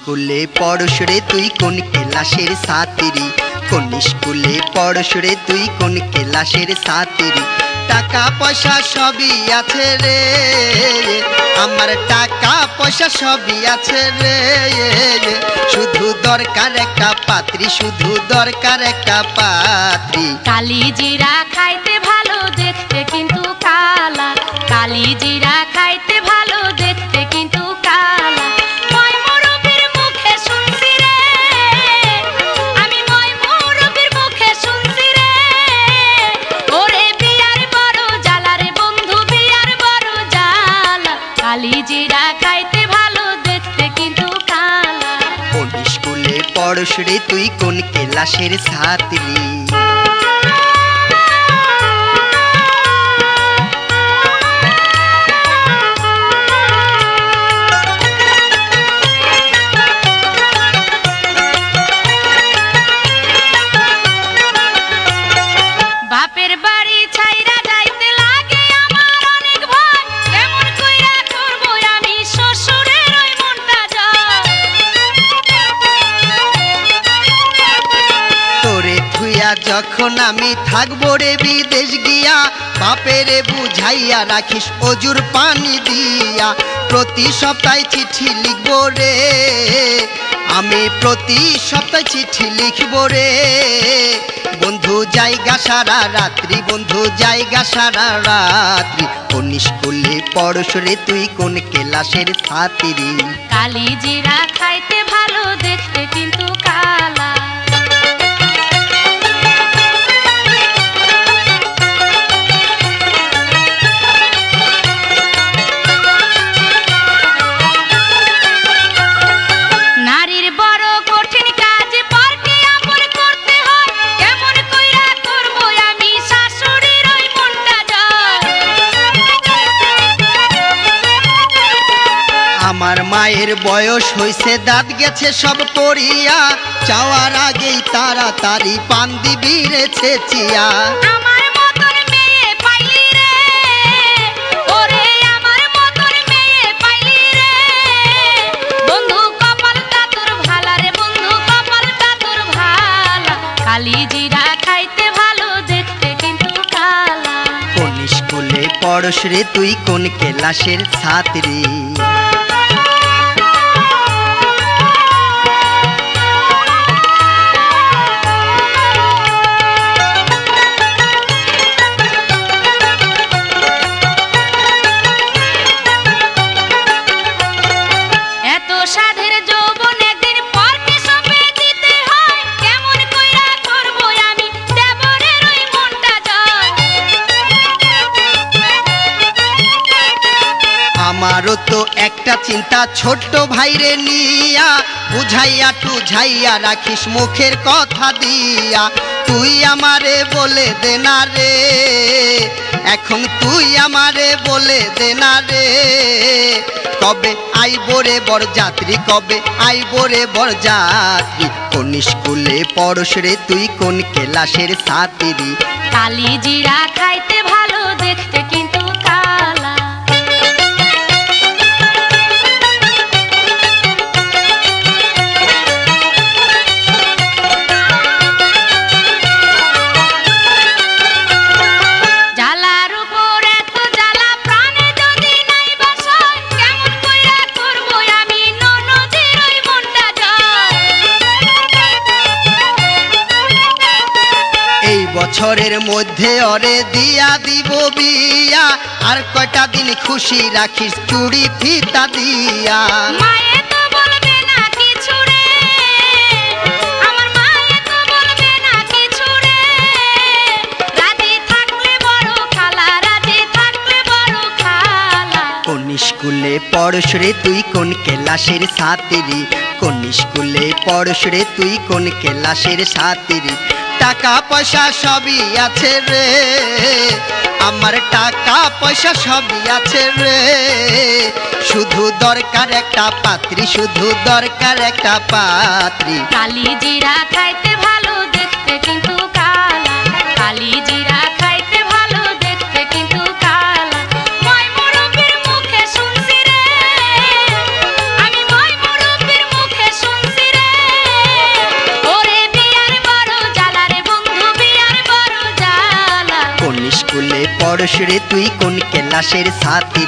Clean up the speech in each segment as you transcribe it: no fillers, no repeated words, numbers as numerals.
স্কুলে পড়স রে তুই কোন ক্লাসের ছাত্রী? কোন স্কুলে পড়স রে তুই কোন ক্লাসের ছাত্রী? টাকা পয়সা সবই আছে রে আমার, টাকা পয়সা সবই আছে রে, শুধু দরকার একটা পাত্রী, শুধু দরকার একটা পাত্রী। কালি জিরা খাইতে ভালো দেখতে কিন্তু কালা, কালি জিরা খাইতে ভালো দেখতে কিন্তু কালা। ময়মুরবির মুখে শুনছি রে আমি, ময়মুরবির মুখে শুনছি রে ওরে বিয়ার বড় জ্বালা রে বন্ধু, বিয়ার বড় জ্বালা। কালি জিরা খাইতে ভালো দেখতে কিন্তু কালা। কোন স্কুলে পড়স রে তুই কোন ক্লাসের ছাত্রী? বাপের বাড়ি ছাইরা যাইতে লাগে আমার অনেক ভয়, কেমন কইরা করব আমি শ্বশুরের ওই মনটা জয়। তোরে থুইয়া যখন আমি থাকবো রে বিদেশ গিয়া, বাপেরে বুঝাইয়া রাখিস অজুর পানি দিয়া। প্রতি সপ্তাহে চিঠি লিখবো রে আমি, প্রতি সপ্তাহে চিঠি লিখবো রে। বন্ধু জায়গা সারা রাত্রি, বন্ধু জায়গা সারা রাত্রি। কোন স্কুলে পড়স রে তুই কোন ক্লাসের ছাত্রী? কালি জিরা খাইতে ভালো দেখতে কিন্তু কালা। নারীর বড় কঠিন কাজ পরকে আপন করতে হয়, কেমন কইরা করব আমি শাশুড়ির ওই মনটা জয়। আমার মায়ের বয়স হইছে, দাঁত গেছে সব পড়িয়া, চাওয়ার আগেই তাড়াতাড়ি পান দিবি রে ছেচিয়া। আমার মতন মেয়ে পাইলি রে ওরে, আমার মতন মেয়ে পাইলি রে বন্ধু, কপালটা তোর ভালা রে বন্ধু, কপালটা তোর ভালা। কালি জিরা খাইতে ভালো দেখতে কিন্তু কালা। কোন স্কুলে পড়স রে তুই কোন ক্লাসের ছাত্রী? এত সাধের যৌবন একদিন পরকে সঁপে দিতে হয়, কেমন কইরা করব আমি দেবরের ওই মনটা জয়। আমারও তো একটা চিন্তা ছোট্ট ভাইরে নিয়া, বুঝাইয়া টুঝাইয়া রাখিস মুখের কথা দিয়া। তুই আমারে বলে দে না রে এখন, তুই আমারে বলে দে না রে কবে আইবো রে বরযাত্রী, কবে আইবো রে বরযাত্রী। কোন স্কুলে পড়স রে তুই কোন ক্লাসের ছাত্রী? কালি জিরা খাইতে ভালো দেখতে কিন্তু কালা। জ্বালার উপর এত জ্বালা প্রাণে যদি নাই বাসায়, কেমন কইরা করব আমি ননদের ওই মনটা জয়। এই বছরের মধ্যে অরে দিয়া দিব বিয়া, আর কয়টা দিন খুশি রাখিস চুড়ি ফিতা দিয়া। মায়ে তো বলবে না কিছু রে আমার, মায়ে তো বলবে না কিছু রে, রাজি থাকলে বড় খালা, রাজি থাকলে বড় খালা। কোন স্কুলে পড়স রে তুই কোন ক্লাসের ছাত্রী? কোন স্কুলে পড়স রে তুই কোন ক্লাসের ছাত্রী? টাকা পয়সা সবই আছে রে আমার, টাকা পয়সা সবই আছে রে, শুধু দরকার একটা পাত্রী, শুধু দরকার একটা পাত্রী। কালি জিরা খাইতে ভালো দেখতে কিন্তু কালা, কালি জিরা খাইতে ভালো দেখতে কিন্তু কালা। ময়মুরবির মুখে শুনছি রে আমি, ময়মুরবির মুখে পড়স রে তুই কোন ক্লাসের ছাত্রী?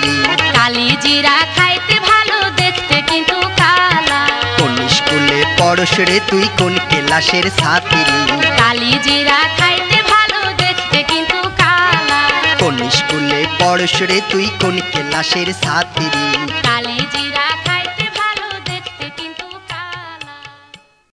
কালি জিরা খাইতে ভালো দেখতে কিন্তু কালা। কোন স্কুলে পড়স রে তুই কোন ক্লাসের ছাত্রী? কালি জিরা খাইতে ভালো দেখতে কিন্তু কালা। কোন স্কুলে পড়স রে তুই কোন ক্লাসের ছাত্রী? কালি